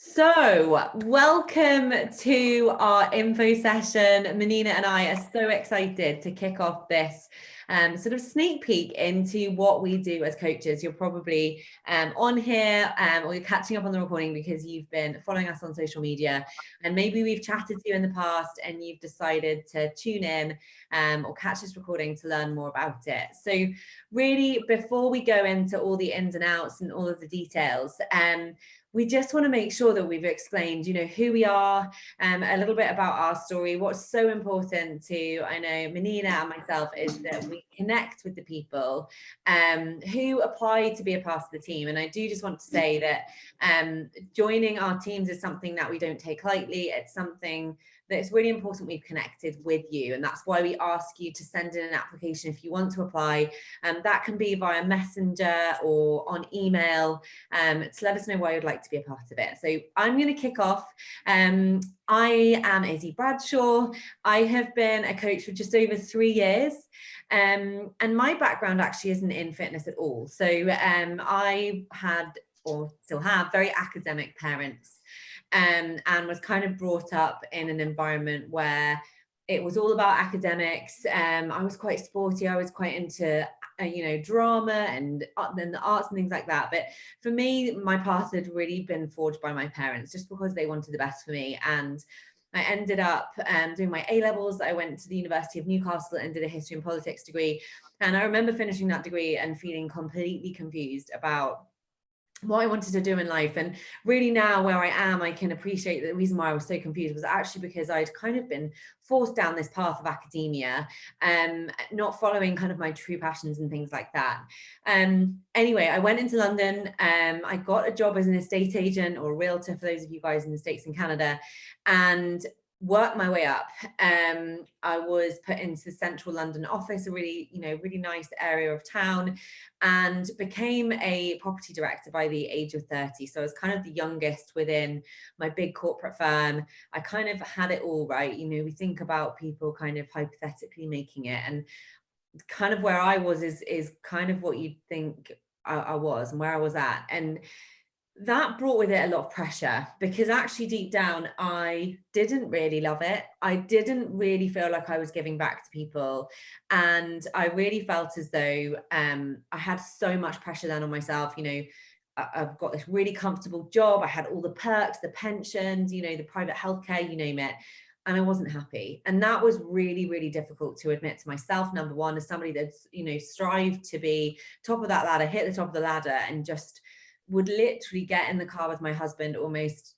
So, welcome to our info session. Minniina and I are so excited to kick off this sort of sneak peek into what we do as coaches. You're probably on here or you're catching up on the recording because you've been following us on social media, and maybe we've chatted to you in the past and you've decided to tune in or catch this recording to learn more about it. So really, before we go into all the ins and outs and all of the details, we just want to make sure that we've explained, who we are, a little bit about our story. What's so important to, I know, Minniina and myself, is that we connect with the people who apply to be a part of the team. And I do just want to say that joining our teams is something that we don't take lightly. It's something that it's really important we've connected with you. And that's why we ask you to send in an application if you want to apply. That can be via Messenger or on email to let us know why you'd like to be a part of it. So I'm going to kick off. I am Izzy Bradshaw. I have been a coach for just over 3 years. And my background actually isn't in fitness at all. So I had, or still have, very academic parents. And was kind of brought up in an environment where it was all about academics. I was quite sporty. I was quite into, drama and then the arts and things like that. But for me, my path had really been forged by my parents just because they wanted the best for me. And I ended up doing my A-levels. I went to the University of Newcastle and did a history and politics degree. And I remember finishing that degree and feeling completely confused about what I wanted to do in life. And really now where I am, I can appreciate that the reason why I was so confused was actually because I'd kind of been forced down this path of academia, not following kind of my true passions and things like that. Anyway, I went into London. I got a job as an estate agent or a realtor, for those of you guys in the States and Canada, and worked my way up. I was put into the central London office, a really nice area of town, and became a property director by the age of 30. So I was kind of the youngest within my big corporate firm. I kind of had it all right. We think about people kind of hypothetically making it, and kind of where I was is kind of what you'd think I was and where I was at. And that brought with it a lot of pressure, because actually deep down I didn't really love it. I didn't really feel like I was giving back to people, and I really felt as though I had so much pressure then on myself. I've got this really comfortable job, I had all the perks, the pensions, the private healthcare, you name it, and I wasn't happy. And that was really, really difficult to admit to myself, number one, as somebody that's strived to be top of that ladder, hit the top of the ladder, and just would literally get in the car with my husband almost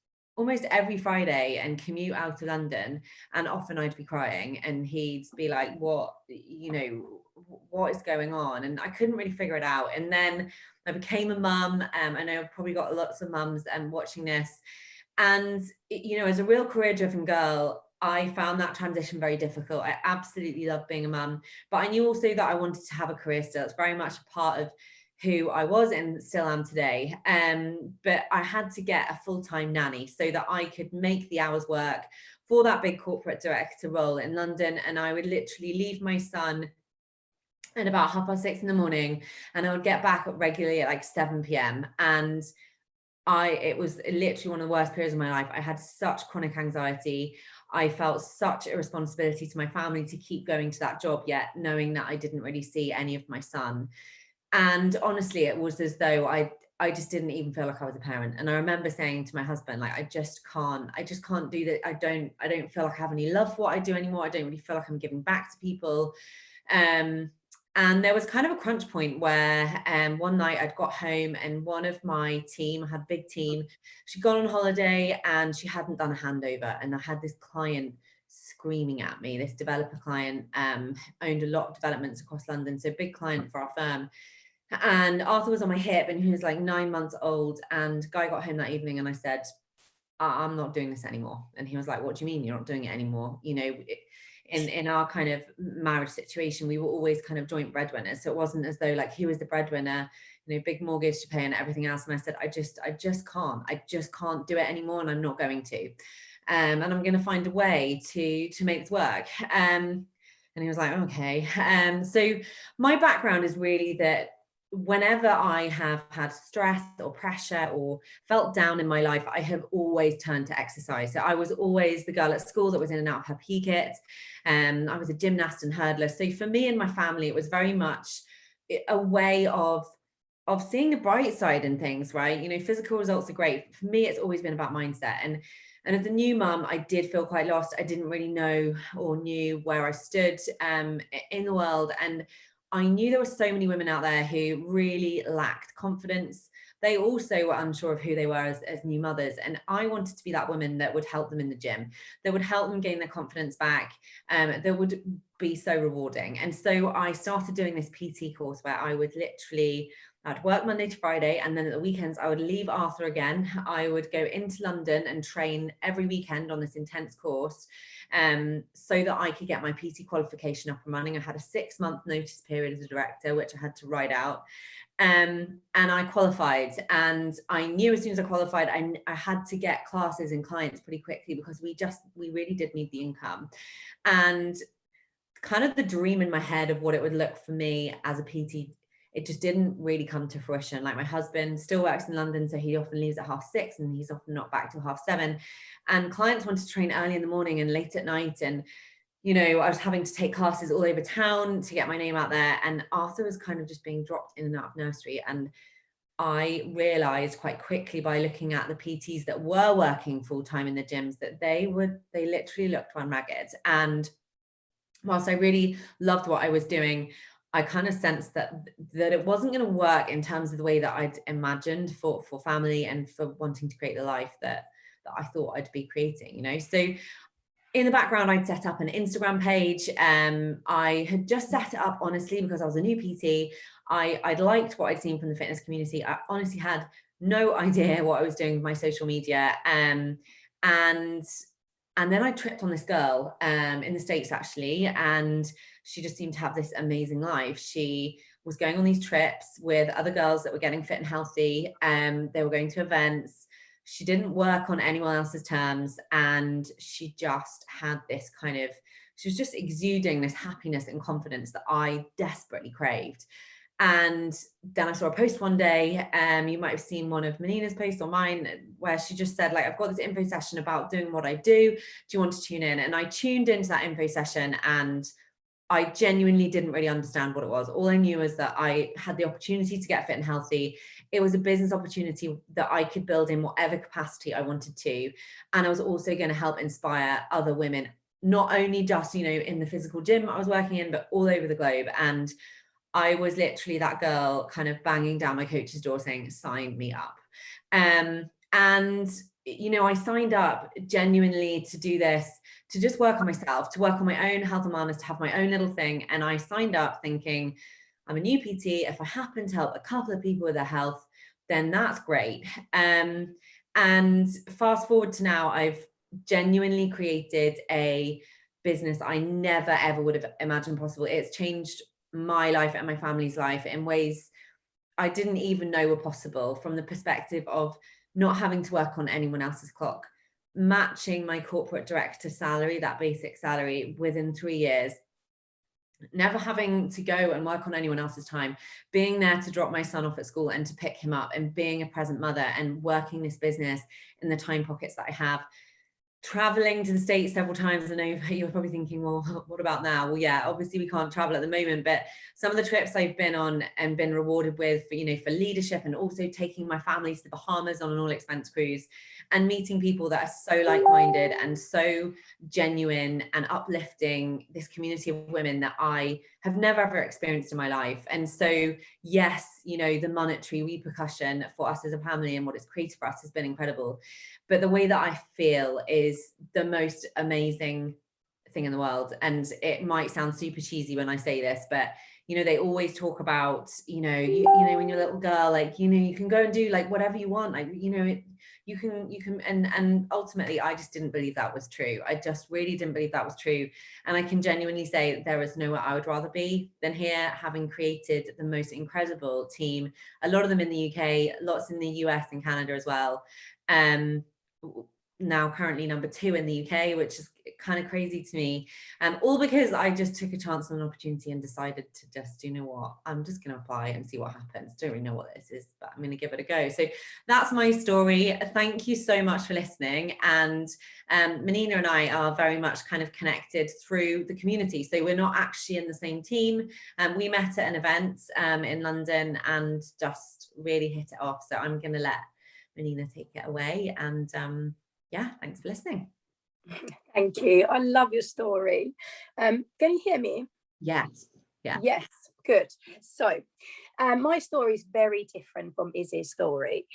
every Friday and commute out to London. And often I'd be crying and he'd be like, what is going on? And I couldn't really figure it out. And then I became a mum. I know I've probably got lots of mums watching this. And, as a real career-driven girl, I found that transition very difficult. I absolutely loved being a mum, but I knew also that I wanted to have a career still. It's very much a part of who I was and still am today. But I had to get a full-time nanny so that I could make the hours work for that big corporate director role in London. And I would literally leave my son at about 6:30 in the morning, and I would get back regularly at like 7 p.m. And it was literally one of the worst periods of my life. I had such chronic anxiety. I felt such a responsibility to my family to keep going to that job, yet knowing that I didn't really see any of my son. And honestly, it was as though I just didn't even feel like I was a parent. And I remember saying to my husband, like, I just can't do that. I don't feel like I have any love for what I do anymore. I don't really feel like I'm giving back to people. And there was kind of a crunch point where one night I'd got home and one of my team, I had a big team, she'd gone on holiday and she hadn't done a handover. And I had this client screaming at me, this developer client, owned a lot of developments across London, so big client for our firm. And Arthur was on my hip and he was like 9 months old. And Guy got home that evening and I said, I'm not doing this anymore. And he was like, what do you mean you're not doing it anymore? In our kind of marriage situation, we were always kind of joint breadwinners. So it wasn't as though like he was the breadwinner, big mortgage to pay and everything else. And I said, I just can't do it anymore. And I'm not going to. And I'm going to find a way to make this work. And he was like, okay. So my background is really that whenever I have had stress or pressure or felt down in my life, I have always turned to exercise. So I was always the girl at school that was in and out of her PE kit. I was a gymnast and hurdler. So for me and my family, it was very much a way of seeing the bright side in things, right? You know, physical results are great. For me, it's always been about mindset. And as a new mum, I did feel quite lost. I didn't really know or knew where I stood in the world. And I knew there were so many women out there who really lacked confidence. They also were unsure of who they were as new mothers. And I wanted to be that woman that would help them in the gym, that would help them gain their confidence back, that would be so rewarding. And so I started doing this PT course where I would literally, I'd work Monday to Friday, and then at the weekends I would leave Arthur again. I would go into London and train every weekend on this intense course, so that I could get my PT qualification up and running. I had a 6-month notice period as a director, which I had to ride out. And I qualified, and I knew as soon as I qualified, I had to get classes and clients pretty quickly because we really did need the income. And kind of the dream in my head of what it would look for me as a PT, it just didn't really come to fruition. Like, my husband still works in London, so he often leaves at 6:30 and he's often not back till 7:30. And clients wanted to train early in the morning and late at night. And, you know, I was having to take classes all over town to get my name out there. And Arthur was kind of just being dropped in and out of nursery. And I realized quite quickly by looking at the PTs that were working full time in the gyms that they literally looked run ragged. And whilst I really loved what I was doing, I kind of sensed that it wasn't going to work in terms of the way that I'd imagined for family and for wanting to create the life that I thought I'd be creating, you know. So in the background, I'd set up an Instagram page. I had just set it up, honestly, because I was a new PT. I'd liked what I'd seen from the fitness community. I honestly had no idea what I was doing with my social media. And then I tripped on this girl in the States, actually, and she just seemed to have this amazing life. She was going on these trips with other girls that were getting fit and healthy. They were going to events. She didn't work on anyone else's terms, and she just had this kind of, she was just exuding this happiness and confidence that I desperately craved. And then I saw a post one day, you might have seen one of Minniina's posts or mine, where she just said, like, I've got this info session about doing what I do. Do you want to tune in? And I tuned into that info session, and I genuinely didn't really understand what it was. All I knew was that I had the opportunity to get fit and healthy. It was a business opportunity that I could build in whatever capacity I wanted to. And I was also going to help inspire other women, not only just, you know, in the physical gym I was working in, but all over the globe. And I was literally that girl kind of banging down my coach's door saying, sign me up. And, you know, I signed up genuinely to do this, to just work on myself, to work on my own health and wellness, to have my own little thing. And I signed up thinking, I'm a new PT. If I happen to help a couple of people with their health, then that's great. And fast forward to now, I've genuinely created a business I never, ever would have imagined possible. It's changed my life and my family's life in ways I didn't even know were possible, from the perspective of not having to work on anyone else's clock, matching my corporate director salary, that basic salary, within 3 years, never having to go and work on anyone else's time, being there to drop my son off at school and to pick him up, and being a present mother and working this business in the time pockets that I have. Traveling to the States several times. I know you're probably thinking, well, what about now? Well, yeah, obviously we can't travel at the moment, but some of the trips I've been on and been rewarded with, for, you know, for leadership, and also taking my family to the Bahamas on an all expense cruise, and meeting people that are so like-minded and so genuine and uplifting, this community of women that I have never ever experienced in my life. And so, yes, you know, the monetary repercussion for us as a family and what it's created for us has been incredible. But the way that I feel is the most amazing thing in the world. And it might sound super cheesy when I say this, but, you know, they always talk about, you know, you know, when you're a little girl, like, you know, you can go and do like whatever you want, like, you know, you can, and ultimately I just didn't believe that was true. I just really didn't believe that was true. And I can genuinely say there is nowhere I would rather be than here, having created the most incredible team, a lot of them in the UK, lots in the US and Canada as well. now currently number 2 in the UK, which is kind of crazy to me. All because I just took a chance on an opportunity and decided to just, you know what, I'm just going to apply and see what happens. Don't really know what this is, but I'm going to give it a go. So that's my story. Thank you so much for listening. And Minniina and I are very much kind of connected through the community. So we're not actually in the same team. We met at an event in London and just really hit it off. So I'm going to let Minniina take it away. And yeah, thanks for listening. Thank you. I love your story. Can you hear me? Yes. Yeah. Yes, good. So my story is very different from Izzy's story.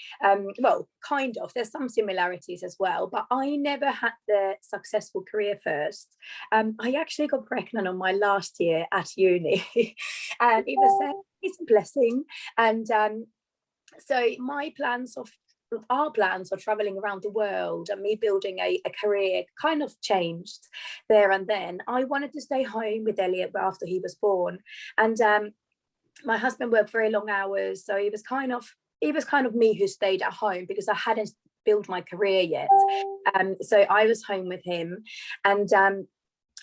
Well, kind of. There's some similarities as well, but I never had the successful career first. I actually got pregnant on my last year at uni, and it's a blessing. And so our plans of traveling around the world and me building a career kind of changed there and then. I wanted to stay home with Elliot after he was born, and my husband worked very long hours, so it was kind of me who stayed at home because I hadn't built my career yet. So I was home with him, and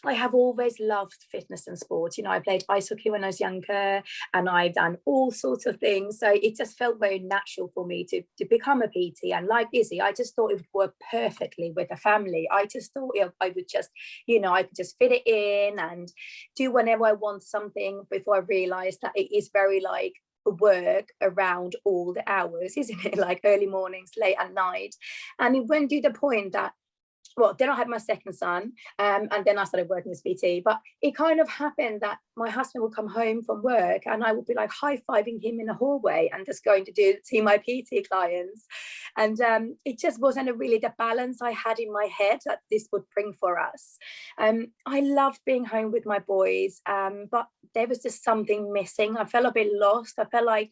I have always loved fitness and sport. You know, I played ice hockey when I was younger, and I've done all sorts of things. So it just felt very natural for me to become a PT. And like Izzy, I just thought it would work perfectly with a family. I just thought I would just, I could just fit it in and do whenever I want something, before I realized that it is very like work around all the hours, isn't it? Like early mornings, late at night. And it went to the point that, well, then I had my second son, and then I started working as PT. But it kind of happened that my husband would come home from work and I would be like high-fiving him in the hallway and just going to see my PT clients. And it just wasn't really the balance I had in my head that this would bring for us. I loved being home with my boys, but there was just something missing. I felt a bit lost. I felt like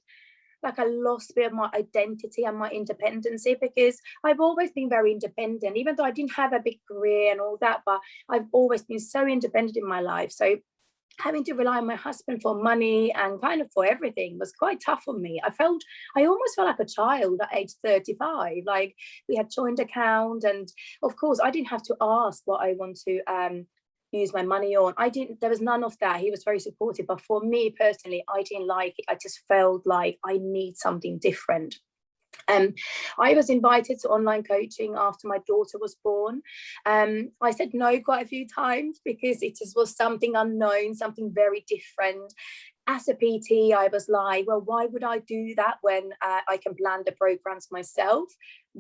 I lost a bit of my identity and my independency, because I've always been very independent, even though I didn't have a big career and all that, but I've always been so independent in my life. So having to rely on my husband for money and kind of for everything was quite tough on me. I almost felt like a child at age 35. Like, we had joint account, and of course I didn't have to ask what I want to use my money on. There was none of that. He was very supportive, but for me personally, I didn't like it. I just felt like I need something different. I was invited to online coaching after my daughter was born. I said no quite a few times because it just was something unknown, something very different. As a PT, I was like, well, why would I do that when I can plan the programs myself?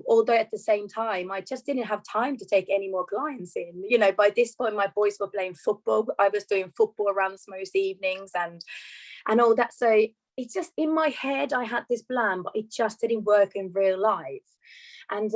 Although at the same time, I just didn't have time to take any more clients in. You know, by this point, my boys were playing football. I was doing football runs most evenings and all that. So it's just in my head, I had this plan, but it just didn't work in real life. And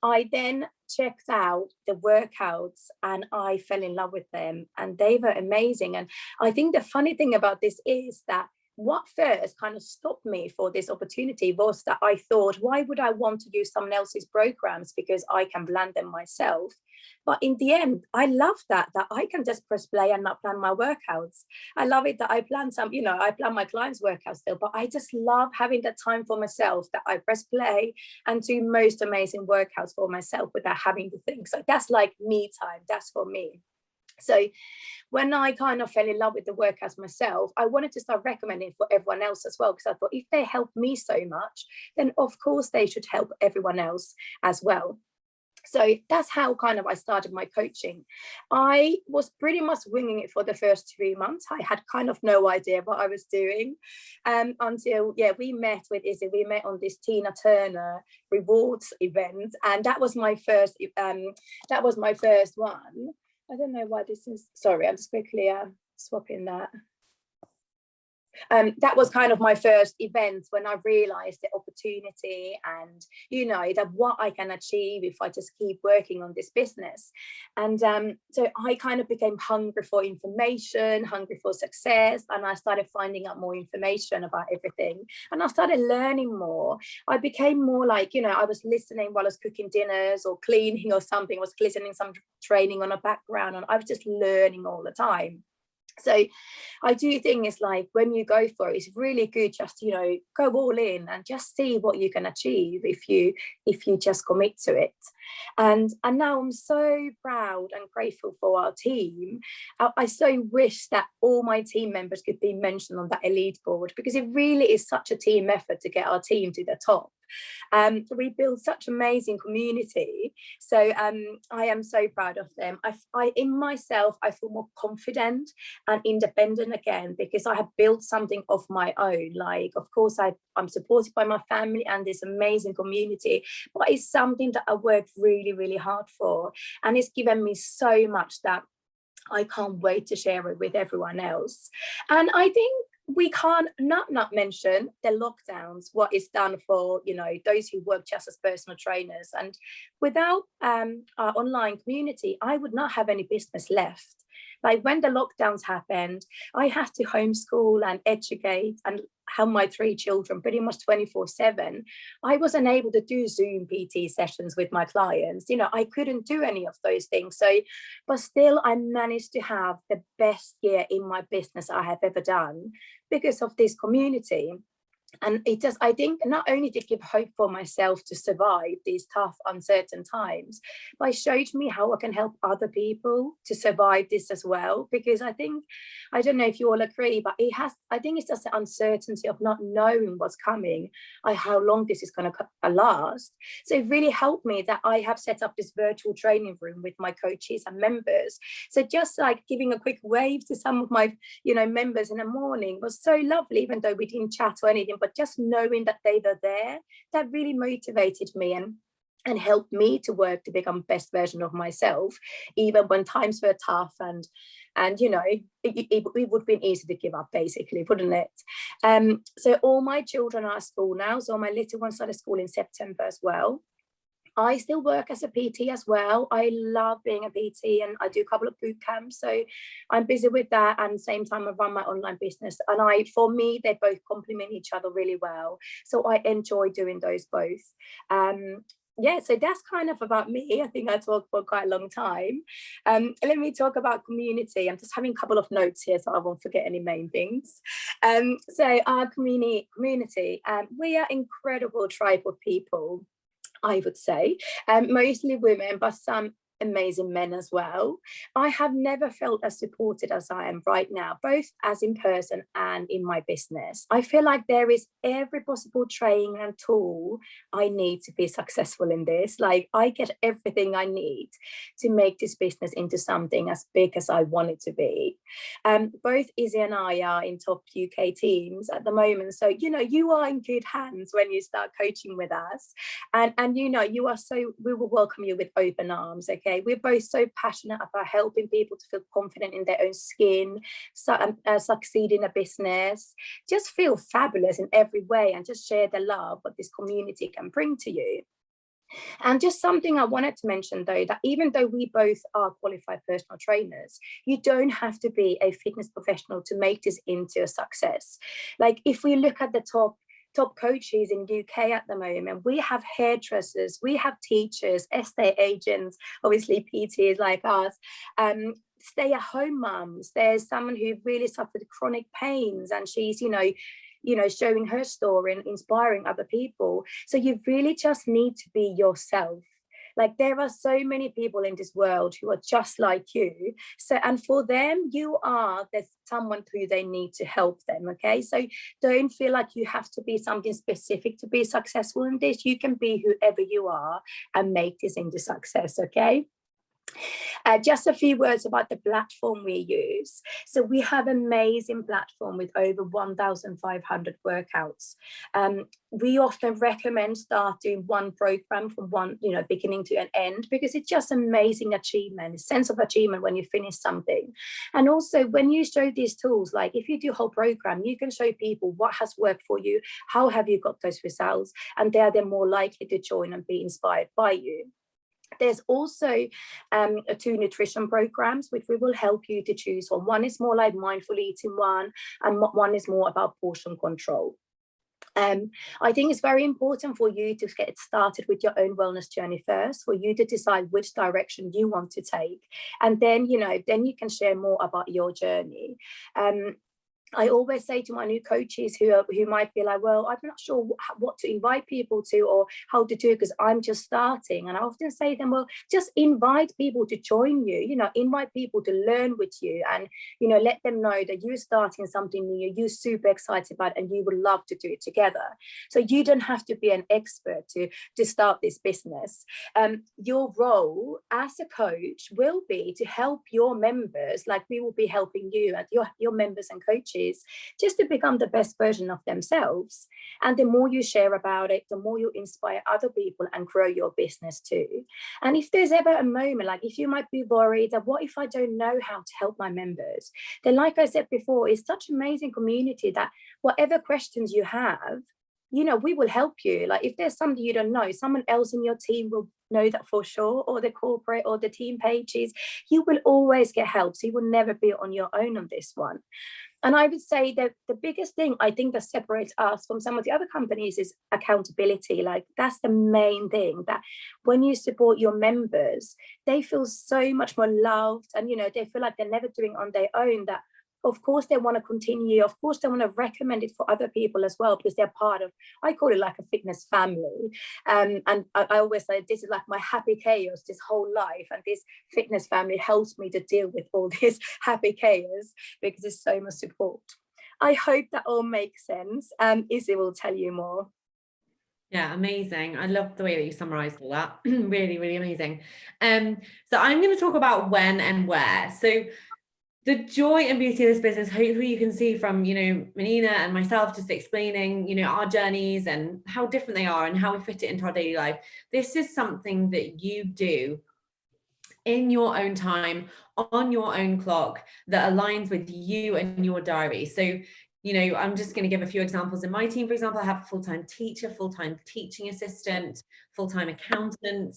I then checked out the workouts and I fell in love with them, and they were amazing. And I think the funny thing about this is that what first kind of stopped me for this opportunity was that I thought, why would I want to use someone else's programs, because I can plan them myself? But in the end, I love that I can just press play and not plan my workouts. I love it that I plan I plan my clients' workouts still, but I just love having that time for myself, that I press play and do most amazing workouts for myself without having to think. So that's like me time. That's for me. So when I kind of fell in love with the workouts myself, I wanted to start recommending for everyone else as well, because I thought if they help me so much, then of course they should help everyone else as well. So that's how kind of I started my coaching. I was pretty much winging it for the first 3 months. I had kind of no idea what I was doing until, we met with Izzy. We met on this Tina Turner rewards event. And that was my first one. I don't know why this is, sorry, I'm just quickly swapping that. That was kind of my first event when I realized the opportunity and, that what I can achieve if I just keep working on this business. And so I kind of became hungry for information, hungry for success, and I started finding out more information about everything. And I started learning more. I became more like, I was listening while I was cooking dinners or cleaning or something. I was listening some training on a background, and I was just learning all the time. So I do think it's like when you go for it, it's really good just go all in and just see what you can achieve if you just commit to it. And now I'm so proud and grateful for our team. I so wish that all my team members could be mentioned on that elite board, because it really is such a team effort to get our team to the top. We build such amazing community. So I am so proud of them. In myself, I feel more confident and independent again, because I have built something of my own. Like, of course, I'm supported by my family and this amazing community, but it's something that I worked really, really hard for. And it's given me so much that I can't wait to share it with everyone else. And I think we can't not mention the lockdowns, what is done for, you know, those who work just as personal trainers. And without our online community, I would not have any business left. Like, when the lockdowns happened, I had to homeschool and educate and have my 3 children pretty much 24/7. I wasn't able to do Zoom PT sessions with my clients. You know, I couldn't do any of those things. So, but still, I managed to have the best year in my business I have ever done because of this community. And it just, I think, not only did it give hope for myself to survive these tough, uncertain times, but it showed me how I can help other people to survive this as well. Because I think, I don't know if you all agree, but I think it's just the uncertainty of not knowing what's coming and how long this is going to last. So it really helped me that I have set up this virtual training room with my coaches and members. So just like giving a quick wave to some of my, you know, members in the morning was so lovely, even though we didn't chat or anything. But just knowing that they were there, that really motivated me and helped me to work to become best version of myself, even when times were tough. And you know, it would have been easy to give up, basically, wouldn't it? So all my children are at school now. So my little one started school in September as well. I still work as a PT as well. I love being a PT, and I do a couple of boot camps. So I'm busy with that. And same time, I run my online business. And for me, they both complement each other really well. So I enjoy doing those both. Yeah, so that's kind of about me. I think I talked for quite a long time. Let me talk about community. I'm just having a couple of notes here so I won't forget any main things. So our community, we are incredible tribe of people, I would say, mostly women, but some amazing men as well. I have never felt as supported as I am right now, both as in person and in my business. I feel like there is every possible training and tool I need to be successful in this. Like, I get everything I need to make this business into something as big as I want it to be. Both Izzy and I are in top UK teams at the moment. So, you know, you are in good hands when you start coaching with us. And you know, we will welcome you with open arms, okay? We're both so passionate about helping people to feel confident in their own skin, succeed in a business, just feel fabulous in every way, and just share the love what this community can bring to you. And just something I wanted to mention, though, that even though we both are qualified personal trainers, you don't have to be a fitness professional to make this into a success. Like, if we look at the top coaches in UK at the moment, we have hairdressers, we have teachers, estate agents, obviously PTs like us, stay-at-home mums. There's someone who really suffered chronic pains, and she's, you know, showing her story and inspiring other people. So you really just need to be yourself. Like, there are so many people in this world who are just like you. So, and for them, there's someone who they need to help them. Okay. So don't feel like you have to be something specific to be successful in this. You can be whoever you are and make this into success. Okay. Just a few words about the platform we use. So we have an amazing platform with over 1,500 workouts. We often recommend starting one program from one, you know, beginning to an end, because it's just amazing achievement, a sense of achievement when you finish something. And also, when you show these tools, like if you do a whole program, you can show people what has worked for you, how have you got those results, and they're more likely to join and be inspired by you. There's also 2 nutrition programs which we will help you to choose from. One is more like mindful eating one, and one is more about portion control. I think it's very important for you to get started with your own wellness journey first, for you to decide which direction you want to take. And then, you know, then you can share more about your journey. I always say to my new coaches who might be like, well, I'm not sure what to invite people to or how to do it because I'm just starting. And I often say to them, well, just invite people to join you, invite people to learn with you and, let them know that you're starting something new, you're super excited about it, and you would love to do it together. So you don't have to be an expert to start this business. Your role as a coach will be to help your members, like we will be helping you and your members and coaches, just to become the best version of themselves. And the more you share about it, the more you inspire other people and grow your business too. And if there's ever a moment, like if you might be worried that what if I don't know how to help my members, then like I said before, it's such an amazing community that whatever questions you have, we will help you. Like if there's something you don't know, someone else in your team will know that for sure, or the corporate or the team pages. You will always get help. So you will never be on your own on this one. And I would say that the biggest thing I think that separates us from some of the other companies is accountability. Like that's the main thing, that when you support your members, they feel so much more loved and, they feel like they're never doing it on their own, that of course they want to continue. Of course they want to recommend it for other people as well, because they're part of, I call it like a fitness family. And I always say this is like my happy chaos this whole life. And this fitness family helps me to deal with all this happy chaos because it's so much support. I hope that all makes sense. Izzy will tell you more. Yeah, amazing. I love the way that you summarized all that. Really, really amazing. So I'm going to talk about when and where. So the joy and beauty of this business, hopefully you can see from, Minniina and myself just explaining, our journeys and how different they are and how we fit it into our daily life. This is something that you do in your own time, on your own clock, that aligns with you and your diary. So, I'm just going to give a few examples. In my team, for example, I have a full-time teacher, full-time teaching assistant, full-time accountant.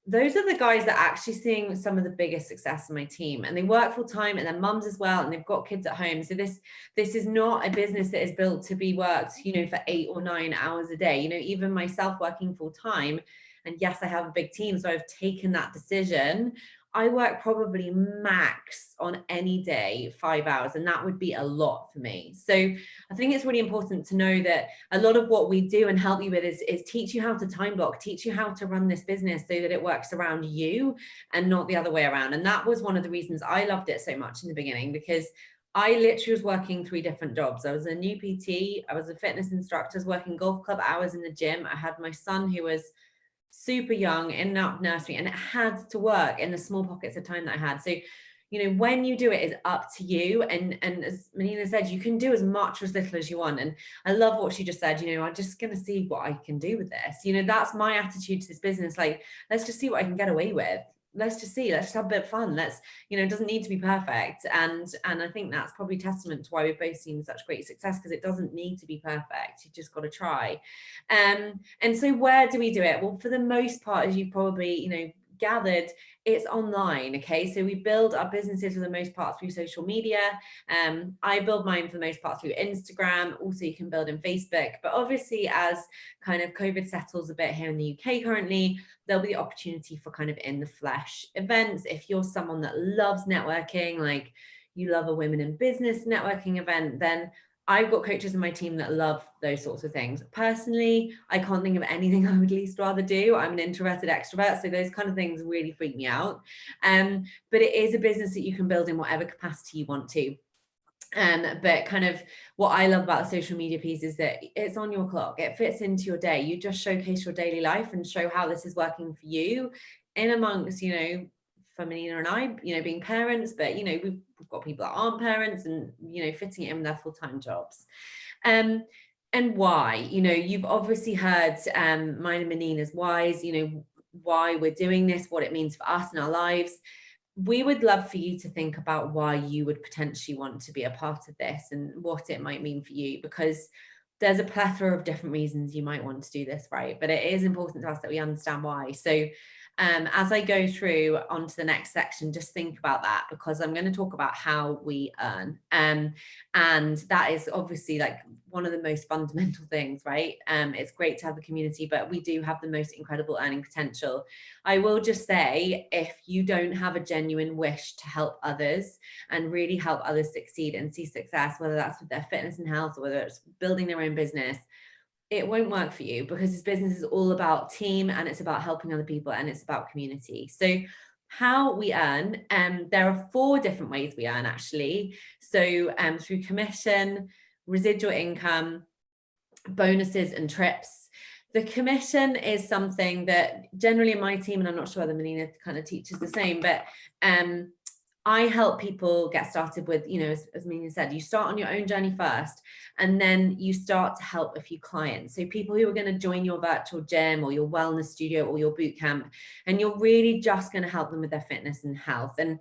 Those are the guys that are actually seeing some of the biggest success in my team, and they work full-time and they're mums as well, and they've got kids at home. So this is not a business that is built to be worked, for 8 or 9 hours a day. Even myself working full-time, and yes, I have a big team, so I've taken that decision. I work probably max on any day 5 hours, and that would be a lot for me. So I think it's really important to know that a lot of what we do and help you with is teach you how to time block, teach you how to run this business so that it works around you and not the other way around. And that was one of the reasons I loved it so much in the beginning, because I literally was working 3 different jobs. I was a new PT, I was a fitness instructor, I was working golf club hours in the gym. I had my son who was super young in and out of nursery, and it had to work in the small pockets of time that I had. So, when you do it, it's up to you. And as Minniina said, you can do as much or as little as you want. And I love what she just said, I'm just going to see what I can do with this. That's my attitude to this business. Like, let's just see what I can get away with. Let's just have a bit of fun. It doesn't need to be perfect. And I think that's probably testament to why we've both seen such great success, because it doesn't need to be perfect. You just got to try. And so where do we do it? Well, for the most part, as you've probably, gathered, it's online. Okay, so we build our businesses for the most part through social media. I build mine for the most part through Instagram. Also, you can build in Facebook, but obviously as kind of COVID settles a bit here in the UK currently, there'll be the opportunity for kind of in the flesh events. If you're someone that loves networking, like you love a women in business networking event, then I've got coaches in my team that love those sorts of things. Personally, I can't think of anything I would least rather do. I'm an introverted extrovert, so those kind of things really freak me out. But it is a business that you can build in whatever capacity you want to. But kind of what I love about the social media piece is that it's on your clock. It fits into your day. You just showcase your daily life and show how this is working for you in amongst, for Minniina and I, being parents, but, we've got people that aren't parents and, fitting it in with their full-time jobs. And why, you've obviously heard mine and Minniina's whys, why we're doing this, what it means for us in our lives. We would love for you to think about why you would potentially want to be a part of this and what it might mean for you, because there's a plethora of different reasons you might want to do this, right? But it is important to us that we understand why. So As I go through onto the next section, just think about that, because I'm going to talk about how we earn. And that is obviously like one of the most fundamental things, right? It's great to have a community, but we do have the most incredible earning potential. I will just say, if you don't have a genuine wish to help others and really help others succeed and see success, whether that's with their fitness and health or whether it's building their own business, it won't work for you, because this business is all about team and it's about helping other people and it's about community. So how we earn, there are 4 different ways we earn actually. So through commission, residual income, bonuses and trips. The commission is something that generally in my team, and I'm not sure whether Minniina kind of teaches the same, but I help people get started with, as Minniina said, you start on your own journey first, and then you start to help a few clients. So people who are going to join your virtual gym or your wellness studio or your boot camp, and you're really just going to help them with their fitness and health. And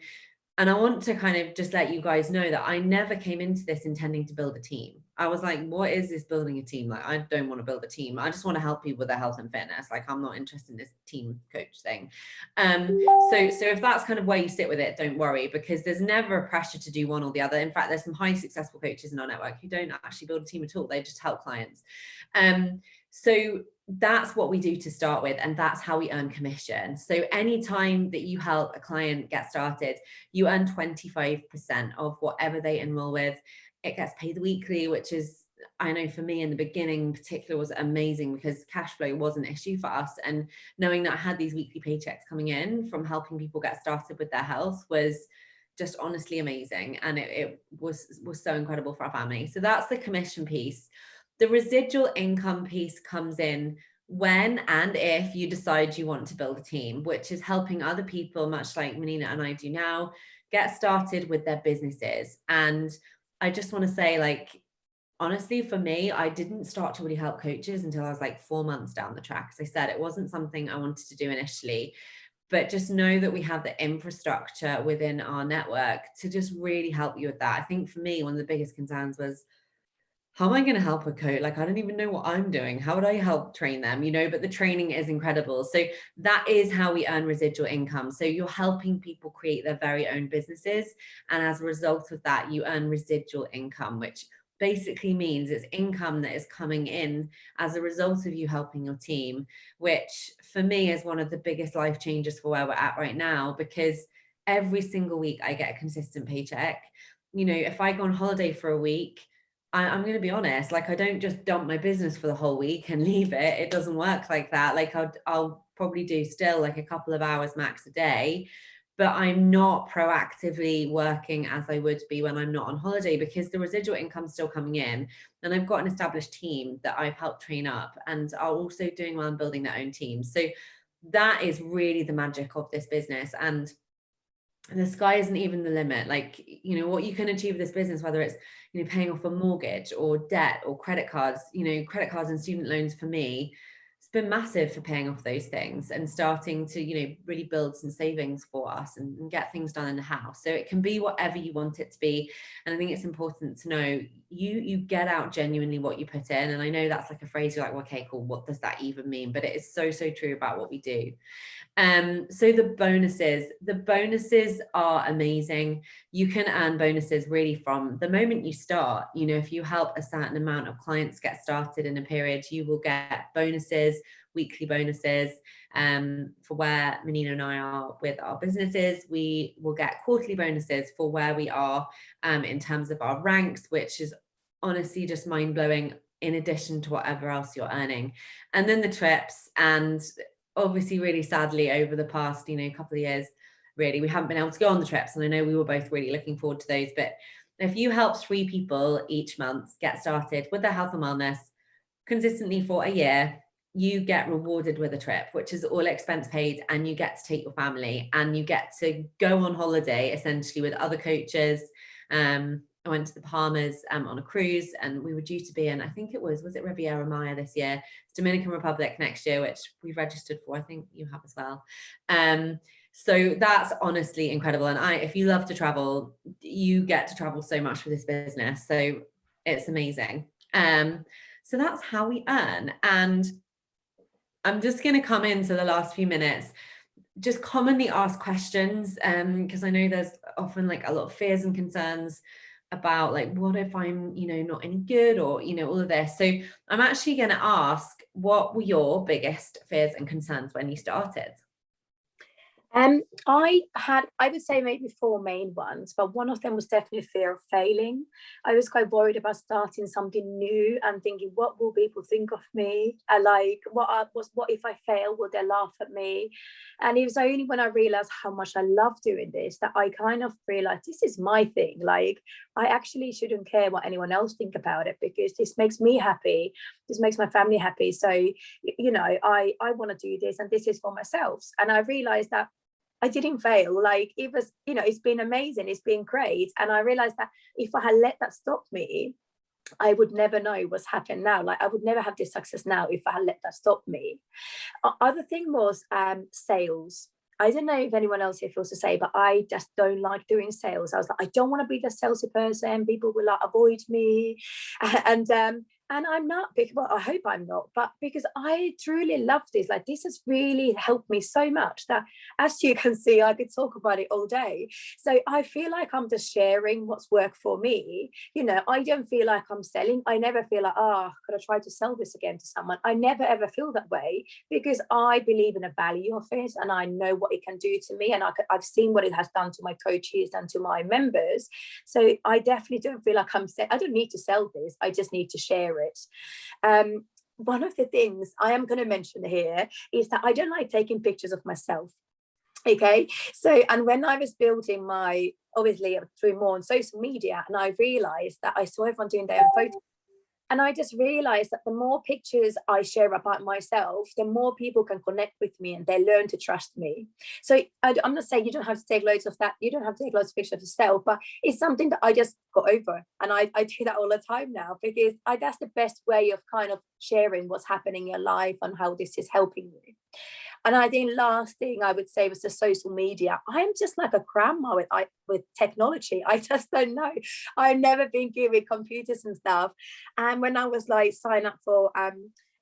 I want to kind of just let you guys know that I never came into this intending to build a team. I was like, what is this building a team? Like, I don't want to build a team. I just want to help people with their health and fitness. Like, I'm not interested in this team coach thing. So if that's kind of where you sit with it, don't worry, because there's never a pressure to do one or the other. In fact, there's some highly successful coaches in our network who don't actually build a team at all. They just help clients. So that's what we do to start with, and that's how we earn commission. So anytime that you help a client get started, you earn 25% of whatever they enroll with. It gets paid weekly, which is, I know for me in the beginning in particular, was amazing because cash flow was an issue for us, and knowing that I had these weekly paychecks coming in from helping people get started with their health was just honestly amazing, and it was so incredible for our family. So that's the commission piece. The residual income piece comes in when and if you decide you want to build a team, which is helping other people, much like Minniina and I do now, get started with their businesses. And I just want to say, like, honestly, for me, I didn't start to really help coaches until I was like 4 months down the track. As I said, it wasn't something I wanted to do initially, but just know that we have the infrastructure within our network to just really help you with that. I think for me, one of the biggest concerns was, how am I going to help a coach? Like, I don't even know what I'm doing. How would I help train them? But the training is incredible. So that is how we earn residual income. So you're helping people create their very own businesses. And as a result of that, you earn residual income, which basically means it's income that is coming in as a result of you helping your team, which for me is one of the biggest life changes for where we're at right now, because every single week I get a consistent paycheck. If I go on holiday for a week, I'm going to be honest, like, I don't just dump my business for the whole week and leave it. It doesn't work like that. Like, I'll probably do still like a couple of hours max a day, but I'm not proactively working as I would be when I'm not on holiday, because the residual income's still coming in, and I've got an established team that I've helped train up and are also doing well and building their own teams. So that is really the magic of this business. And the sky isn't even the limit. Like, what you can achieve with this business, whether it's, paying off a mortgage or debt or credit cards, credit cards and student loans for me, it's been massive for paying off those things and starting to, really build some savings for us and get things done in the house. So it can be whatever you want it to be. And I think it's important to know you get out genuinely what you put in. And I know that's like a phrase you're like, well, okay, cool, what does that even mean? But it is so, so true about what we do. So the bonuses are amazing. You can earn bonuses really from the moment you start. If you help a certain amount of clients get started in a period, you will get bonuses, weekly bonuses. For where Minniina and I are with our businesses, we will get quarterly bonuses for where we are in terms of our ranks, which is honestly just mind-blowing, in addition to whatever else you're earning. And then the trips, and obviously really sadly over the past couple of years, really we haven't been able to go on the trips, and I know we were both really looking forward to those. But if you help 3 people each month get started with their health and wellness consistently for a year, you get rewarded with a trip, which is all expense paid, and you get to take your family and you get to go on holiday essentially with other coaches. I went to the Bahamas on a cruise, and we were due to be in, I think it was it Riviera Maya this year? It's Dominican Republic next year, which we've registered for. I think you have as well. So that's honestly incredible. And if you love to travel, you get to travel so much with this business. So it's amazing. So that's how we earn. And I'm just going to come into the last few minutes just commonly asked questions, because I know there's often like a lot of fears and concerns about like, what if I'm, you know, not any good, or, you know, all of this. So I'm actually going to ask, what were your biggest fears and concerns when you started? I would say maybe four main ones, but one of them was definitely fear of failing. I was quite worried about starting something new and thinking, what will people think of me? Like, what if I fail? Will they laugh at me? And it was only when I realized how much I love doing this that I kind of realized this is my thing. Like, I actually shouldn't care what anyone else think about it, because this makes me happy. This makes my family happy. So, you know, I want to do this, and this is for myself. And I realized that I didn't fail. Like, it was, you know, it's been amazing. It's been great. And I realized that if I had let that stop me, I would never know what's happened now. Like, I would never have this success now if I had let that stop me. Other thing was sales. I don't know if anyone else here feels the same, but I just don't like doing sales. I was like, I don't want to be the salesy person. People will like avoid me, and and I'm not. Well, I hope I'm not, but because I truly love this. Like, this has really helped me so much that, as you can see, I could talk about it all day. So I feel like I'm just sharing what's worked for me. You know, I don't feel like I'm selling. I never feel like, oh, could I try to sell this again to someone? I never ever feel that way, because I believe in the value of it, and I know what it can do to me, and I've seen what it has done to my coaches and to my members. So I definitely don't feel like I don't need to sell this. I just need to share it. One of the things I am going to mention here is that I don't like taking pictures of myself. Okay, so, and when I was building my, obviously through more on social media, and I realized that I saw everyone doing their own photos, and I just realized that the more pictures I share about myself, the more people can connect with me, and they learn to trust me. So I'm not saying you don't have to take loads of that. You don't have to take loads of pictures of yourself, but it's something that I just got over. And I do that all the time now, because that's the best way of kind of sharing what's happening in your life and how this is helping you. And I think last thing I would say was the social media. I'm just like a grandma with technology. I just don't know. I've never been given computers and stuff. And when I was like sign up for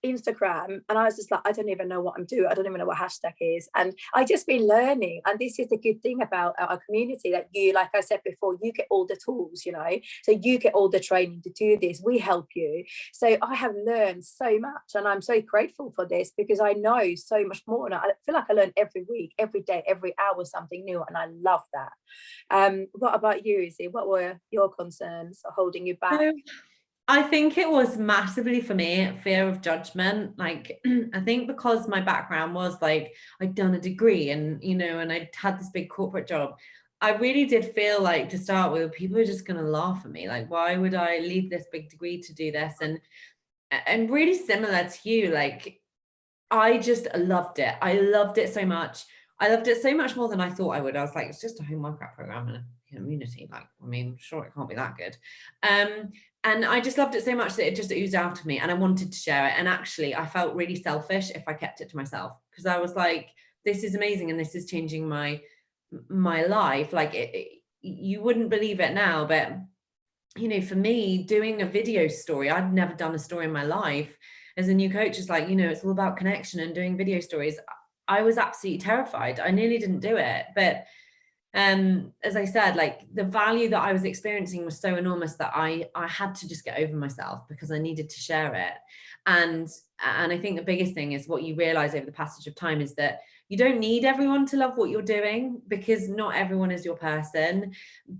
Instagram, and I was just like, I don't even know what I'm doing. I don't even know what hashtag is. And I just been learning. And this is the good thing about our community, that you, like I said before, you get all the tools, you know, so you get all the training to do this. We help you. So I have learned so much, and I'm so grateful for this, because I know so much more. And I feel like I learn every week, every day, every hour, something new. And I love that. What about you, Izzy? What were your concerns holding you back? I think it was massively for me fear of judgment. Like, I think because my background was like, I'd done a degree, and, you know, and I'd had this big corporate job. I really did feel like, to start with, people are just going to laugh at me. Like, why would I leave this big degree to do this? And really similar to you, like, I just loved it. I loved it so much. I loved it so much more than I thought I would. I was like, it's just a home workout program and a community. Like, I mean, sure, it can't be that good. And I just loved it so much that it just oozed out of me, and I wanted to share it. And actually, I felt really selfish if I kept it to myself, because I was like, this is amazing, and this is changing my life. Like, you wouldn't believe it now, but, you know, for me, doing a video story, I'd never done a story in my life. As a new coach, it's like, you know, it's all about connection and doing video stories. I was absolutely terrified. I nearly didn't do it. But as I said, like, the value that I was experiencing was so enormous that I had to just get over myself, because I needed to share it. And I think the biggest thing is, what you realize over the passage of time is that you don't need everyone to love what you're doing, because not everyone is your person,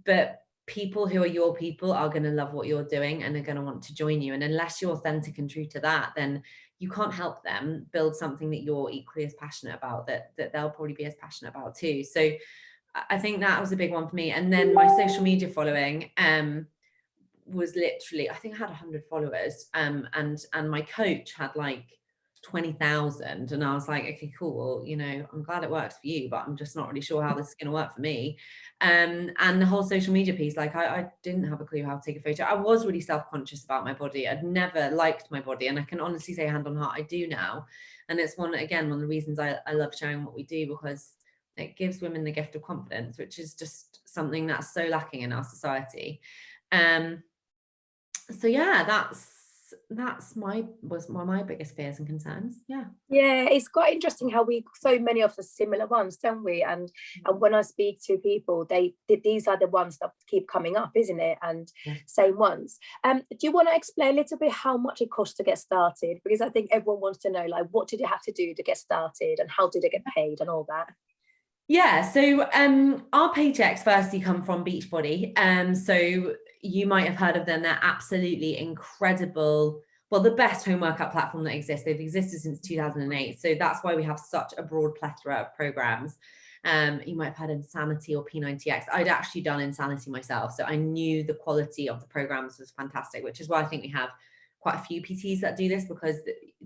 but people who are your people are going to love what you're doing and are going to want to join you. And unless you're authentic and true to that, then you can't help them build something that you're equally as passionate about, that they'll probably be as passionate about too. So I think that was a big one for me. And then my social media following was literally, I think I had 100 followers, and my coach had like 20,000, and I was like, okay, cool, well, you know, I'm glad it works for you, but I'm just not really sure how this is going to work for me. And the whole social media piece, like, I didn't have a clue how to take a photo. I was really self-conscious about my body. I'd never liked my body, and I can honestly say, hand on heart, I do now. And it's one of the reasons I love sharing what we do, because it gives women the gift of confidence, which is just something that's so lacking in our society. So yeah, was one of my biggest fears and concerns. Yeah. Yeah, it's quite interesting how so many of the similar ones, don't we? And when I speak to people, these are the ones that keep coming up, isn't it? And Yeah. same ones. Do you want to explain a little bit how much it costs to get started? Because I think everyone wants to know, like, what did you have to do to get started, and how did it get paid, and all that. Yeah, so our paychecks firstly come from Beachbody. So you might have heard of them. They're absolutely incredible. Well, the best home workout platform that exists. They've existed since 2008. So that's why we have such a broad plethora of programs. You might have heard Insanity or P90X. I'd actually done Insanity myself, so I knew the quality of the programs was fantastic, which is why I think we have quite a few PTs that do this, because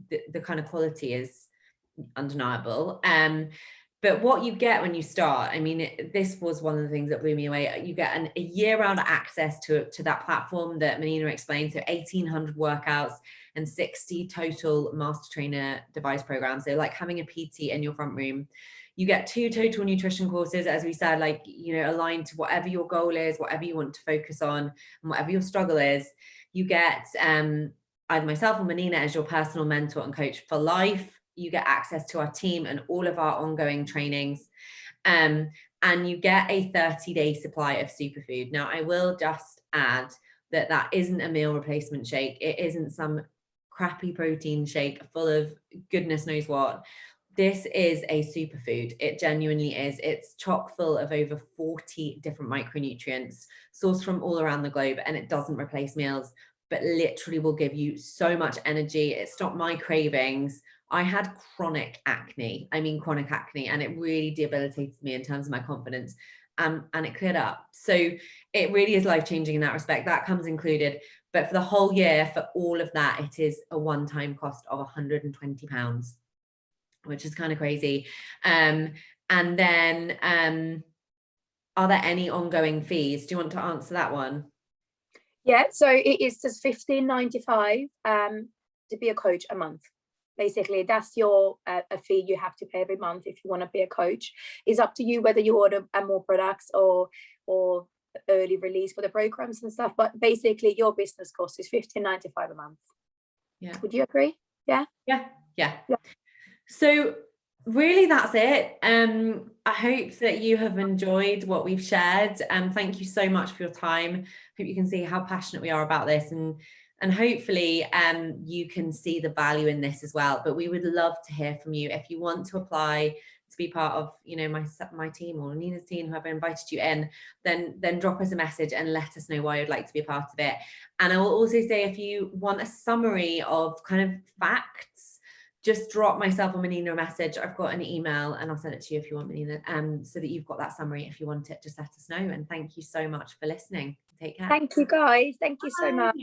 the kind of quality is undeniable. But what you get when you start, I mean, this was one of the things that blew me away. You get a year-round access to that platform that Minniina explained. So 1,800 workouts and 60 total master trainer device programs. So like having a PT in your front room. You get 2 total nutrition courses, as we said, like, aligned to whatever your goal is, whatever you want to focus on, and whatever your struggle is. You get either myself or Minniina as your personal mentor and coach for life. You get access to our team and all of our ongoing trainings. And you get a 30-day supply of superfood. Now, I will just add that isn't a meal replacement shake. It isn't some crappy protein shake full of goodness knows what. This is a superfood. It genuinely is. It's chock full of over 40 different micronutrients sourced from all around the globe, and it doesn't replace meals, but literally will give you so much energy. It stopped my cravings. I had chronic acne, and it really debilitated me in terms of my confidence, and it cleared up. So it really is life-changing in that respect. That comes included. But for the whole year, for all of that, it is a one-time cost of £120, which is kind of crazy. And then are there any ongoing fees? Do you want to answer that one? Yeah, so it is just £15.95 to be a coach a month. Basically, that's your a fee you have to pay every month if you want to be a coach. It's up to you whether you order more products or early release for the programs and stuff. But basically, your business cost is £15.95 a month. Yeah. Would you agree? Yeah. Yeah. So really, that's it. I hope that you have enjoyed what we've shared, and thank you so much for your time. Hope you can see how passionate we are about this, and hopefully you can see the value in this as well. But we would love to hear from you. If you want to apply to be part of my team or Nina's team, whoever invited you in, then drop us a message and let us know why you'd like to be a part of it. And I will also say, if you want a summary of kind of facts, just drop myself or Minniina a message. I've got an email and I'll send it to you if you want, Minniina, so that you've got that summary. If you want it, just let us know. And thank you so much for listening. Take care. Thank you, guys. Thank you so much.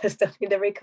Just stopping the record.